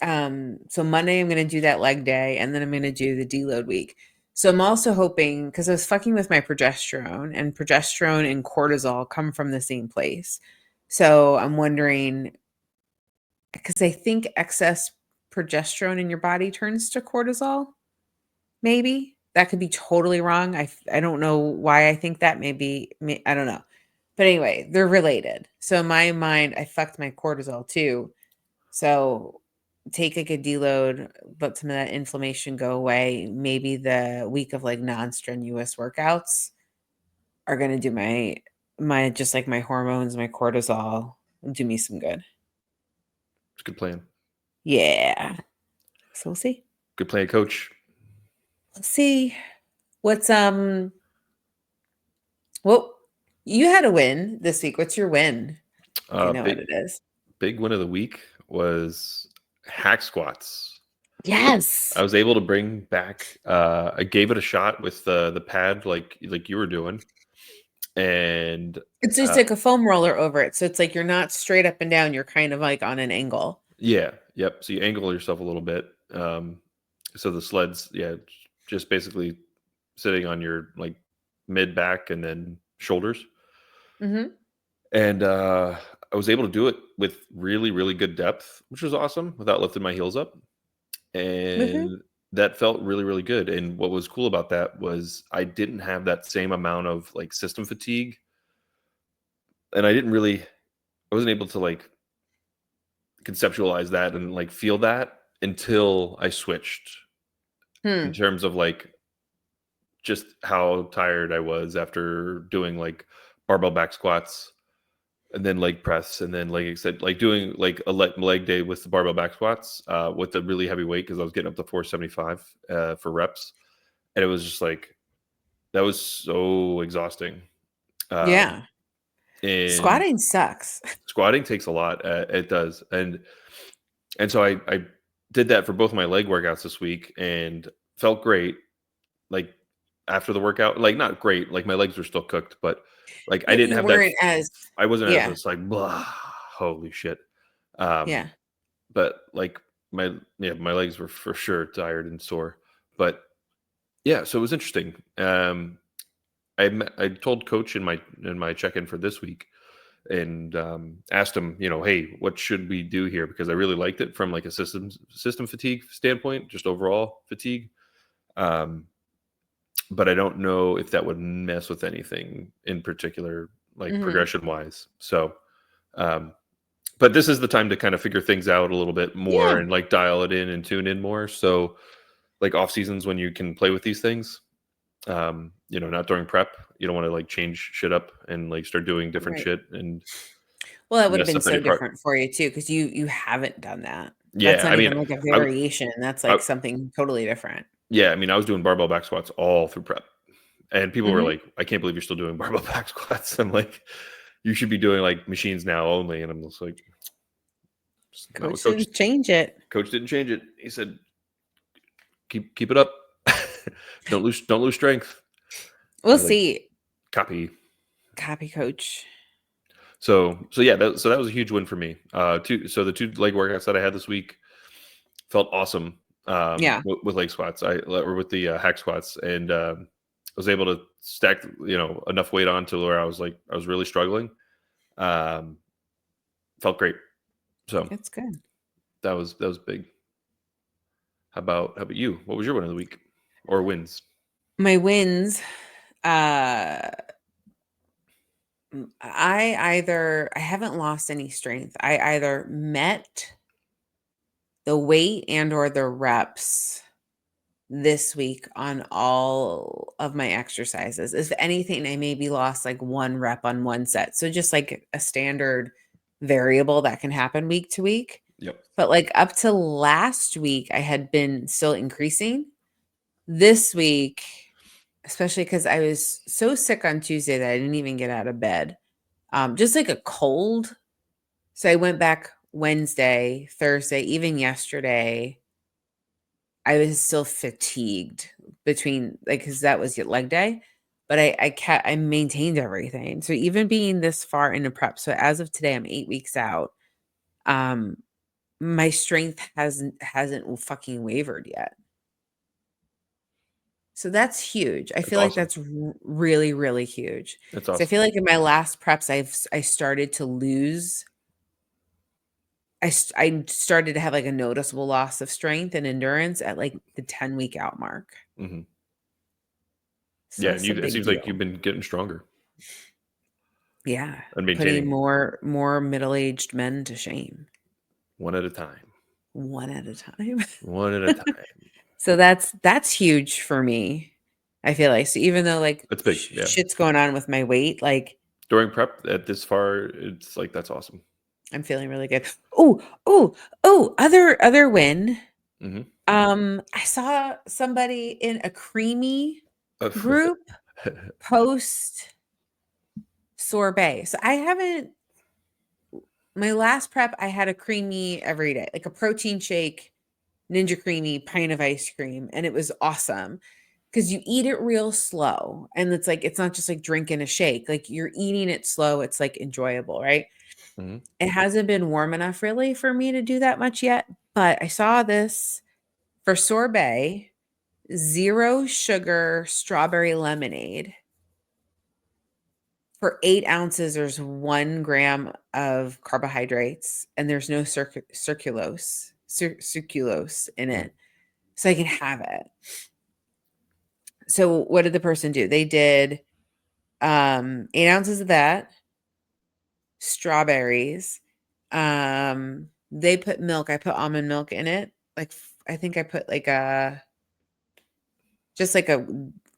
Speaker 2: So Monday I'm gonna do that leg day, and then I'm gonna do the deload week. So I'm also hoping because I was fucking with my progesterone, and progesterone and cortisol come from the same place. So I'm wondering because I think excess progesterone in your body turns to cortisol. Maybe that could be totally wrong. I don't know why I think that. Maybe I don't know. But anyway, they're related. So in my mind, I fucked my cortisol too. So take like a deload, let some of that inflammation go away. Maybe the week of like non-strenuous workouts are gonna do my just like my hormones, my cortisol, do me some good.
Speaker 1: It's a good plan.
Speaker 2: Yeah. So we'll see.
Speaker 1: Good plan, coach.
Speaker 2: Let's see. What's well, you had a win this week. What's your win? If you know what
Speaker 1: Big
Speaker 2: it is.
Speaker 1: big win of the week was hack squats.
Speaker 2: Yes.
Speaker 1: I was able to bring back. I gave it a shot with the pad, like you were doing, and
Speaker 2: It's just like a foam roller over it. So it's like you're not straight up and down, you're kind of like on an angle.
Speaker 1: yeah, yep. So you angle yourself a little bit. So the sleds, yeah, just basically sitting on your like mid back and then shoulders.
Speaker 2: Mm-hmm.
Speaker 1: And I was able to do it with really, really good depth, which was awesome without lifting my heels up.
Speaker 2: Mm-hmm.
Speaker 1: And that felt really, really good. And what was cool about that was I didn't have that same amount of like system fatigue. And I wasn't able to like conceptualize that and like feel that until I switched in
Speaker 2: Hmm.
Speaker 1: terms of like just how tired I was after doing like barbell back squats and then leg press, and then like I said, like doing like a leg day with the barbell back squats with a really heavy weight because I was getting up to 475 for reps, and it was just like that was so exhausting.
Speaker 2: Yeah.
Speaker 1: And
Speaker 2: Squatting sucks.
Speaker 1: squatting takes a lot. It does, and so I did that for both my leg workouts this week and felt great. Like after the workout, like not great, like my legs were still cooked, but like I didn't
Speaker 2: You
Speaker 1: have that.
Speaker 2: weren't as
Speaker 1: I wasn't as
Speaker 2: yeah.
Speaker 1: just like blah, holy shit. Um,
Speaker 2: Yeah.
Speaker 1: but like my legs were for sure tired and sore. But yeah, so it was interesting. I told coach in my check-in for this week and asked him, hey, what should we do here? Because I really liked it from like a system fatigue standpoint, just overall fatigue. Um, but I don't know if that would mess with anything in particular, like
Speaker 2: Mm-hmm.
Speaker 1: progression wise. So, um, but this is the time to kind of figure things out a little bit more
Speaker 2: Yeah.
Speaker 1: and like dial it in and tune in more. So, like off seasons when you can play with these things, not during prep. You don't want to like change shit up and like start doing different
Speaker 2: Right.
Speaker 1: shit and
Speaker 2: Well, that would have
Speaker 1: mess
Speaker 2: been
Speaker 1: up
Speaker 2: so
Speaker 1: any part.
Speaker 2: different for you too, because you haven't done that. That's
Speaker 1: Yeah,
Speaker 2: not
Speaker 1: I mean,
Speaker 2: even like a
Speaker 1: I,
Speaker 2: variation. That's
Speaker 1: I
Speaker 2: like something totally different.
Speaker 1: yeah, I mean, I was doing barbell back squats all through prep. And people were
Speaker 2: Mm-hmm.
Speaker 1: like, I can't believe you're still doing barbell back squats. I'm like, you should be doing like machines now only. And I'm just like, no,
Speaker 2: Coach didn't change it.
Speaker 1: coach didn't change it. He said, keep it up. don't lose strength. I
Speaker 2: We'll
Speaker 1: was like,
Speaker 2: see.
Speaker 1: copy.
Speaker 2: Copy coach.
Speaker 1: So yeah, that was a huge win for me. So the two leg workouts that I had this week felt awesome.
Speaker 2: Yeah.
Speaker 1: With leg squats, or with the hack squats, and was able to stack enough weight on to where I was really struggling. Um, Felt great. So
Speaker 2: That's good.
Speaker 1: that was big. How about you? What was your win of the week or wins?
Speaker 2: My wins, uh I haven't lost any strength. I either met the weight and or the reps this week on all of my exercises. If anything, I maybe lost like 1 rep on 1 set. So just like a standard variable that can happen week to week.
Speaker 1: Yep.
Speaker 2: But like up to last week, I had been still increasing. This week, especially because I was so sick on Tuesday that I didn't even get out of bed. Just like a cold. So I went back Wednesday, Thursday, even yesterday. I was still fatigued between like because that was your leg day, but I maintained everything. So even being this far into prep, so as of today, I'm 8 weeks out. My strength hasn't fucking wavered yet. So that's huge. I
Speaker 1: That's
Speaker 2: feel like
Speaker 1: awesome.
Speaker 2: that's really, really huge.
Speaker 1: That's
Speaker 2: So I
Speaker 1: awesome.
Speaker 2: feel like in my last preps, I started to lose. I started to have like a noticeable loss of strength and endurance at like the 10-week out mark.
Speaker 1: Hmm.
Speaker 2: So
Speaker 1: Yeah, and
Speaker 2: that's a
Speaker 1: it
Speaker 2: big
Speaker 1: seems like
Speaker 2: deal.
Speaker 1: you've been getting stronger
Speaker 2: Yeah,
Speaker 1: and
Speaker 2: putting
Speaker 1: maintaining
Speaker 2: more middle-aged men to shame,
Speaker 1: one at a time.
Speaker 2: one at a time.
Speaker 1: One at a time.
Speaker 2: So that's huge for me. I feel like so even though like
Speaker 1: That's big. Yeah.
Speaker 2: shit's going on with my weight, like
Speaker 1: During prep at this far, it's like that's awesome.
Speaker 2: I'm feeling really good. Oh, other win.
Speaker 1: Hmm.
Speaker 2: I saw somebody in a creamy group post sorbet. So I haven't my last prep I had a creamy every day, like a protein shake, Ninja Creamy, pint of ice cream, and it was awesome because you eat it real slow and it's like it's not just like drinking a shake, like you're eating it slow, it's like enjoyable, right?
Speaker 1: Hmm.
Speaker 2: It hasn't been warm enough really for me to do that much yet, but I saw this for sorbet, 0 sugar strawberry lemonade. For 8 ounces, there's 1 gram of carbohydrates, and there's no sucralose in
Speaker 1: Mm.
Speaker 2: it, so I can have it. So what did the person do? They did 8 ounces of that, strawberries. They put milk. I put almond milk in it. Like I think I put like just like a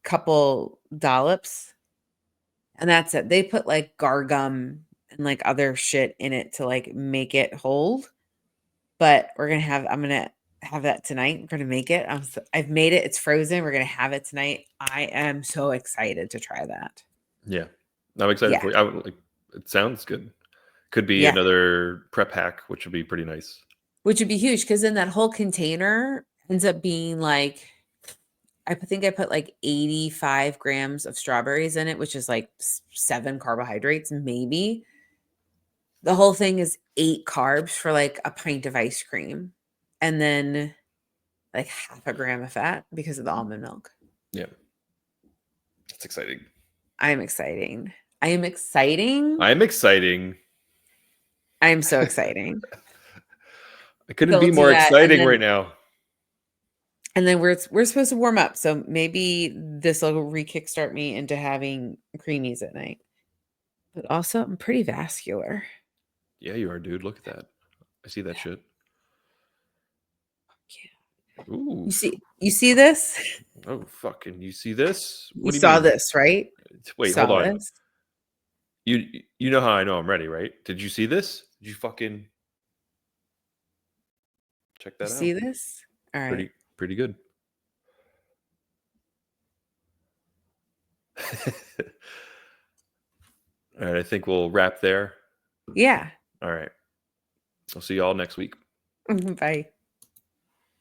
Speaker 2: couple dollops, and that's it. They put like gargum and like other shit in it to like make it hold. But I'm gonna have that tonight. We're gonna make it. I've made it. It's frozen. We're gonna have it tonight. I am so excited to try that.
Speaker 1: Yeah, I'm excited
Speaker 2: Yeah.
Speaker 1: for you. I would like. It sounds good. Could be
Speaker 2: Yeah.
Speaker 1: another prep hack, which would be pretty nice.
Speaker 2: Which would be huge because then that whole container ends up being like, I think I put like 85 grams of strawberries in it, which is like 7 carbohydrates, maybe. The whole thing is 8 carbs for like a pint of ice cream. And then like half a gram of fat because of the almond milk.
Speaker 1: Yeah, that's exciting.
Speaker 2: I'm exciting. I am exciting.
Speaker 1: I'm exciting.
Speaker 2: I am so exciting.
Speaker 1: I couldn't
Speaker 2: So
Speaker 1: be
Speaker 2: we'll do
Speaker 1: more
Speaker 2: that,
Speaker 1: exciting right now.
Speaker 2: and then we're supposed to warm up. So maybe this will re-kickstart me into having creamies at night. But also, I'm pretty vascular.
Speaker 1: Yeah, you are, dude. Look at that. I see that shit.
Speaker 2: Yeah.
Speaker 1: Ooh.
Speaker 2: You see this?
Speaker 1: Oh, fucking. You see this?
Speaker 2: You
Speaker 1: What do you
Speaker 2: saw
Speaker 1: mean?
Speaker 2: this, right?
Speaker 1: Wait, hold
Speaker 2: Saw
Speaker 1: on.
Speaker 2: this.
Speaker 1: You know how I know I'm ready, right? Did you see this? Did you fucking check
Speaker 2: You
Speaker 1: that
Speaker 2: see
Speaker 1: out?
Speaker 2: this? All right.
Speaker 1: Pretty good. All right, I think we'll wrap there.
Speaker 2: Yeah.
Speaker 1: All right. I'll see y'all next week.
Speaker 2: Bye.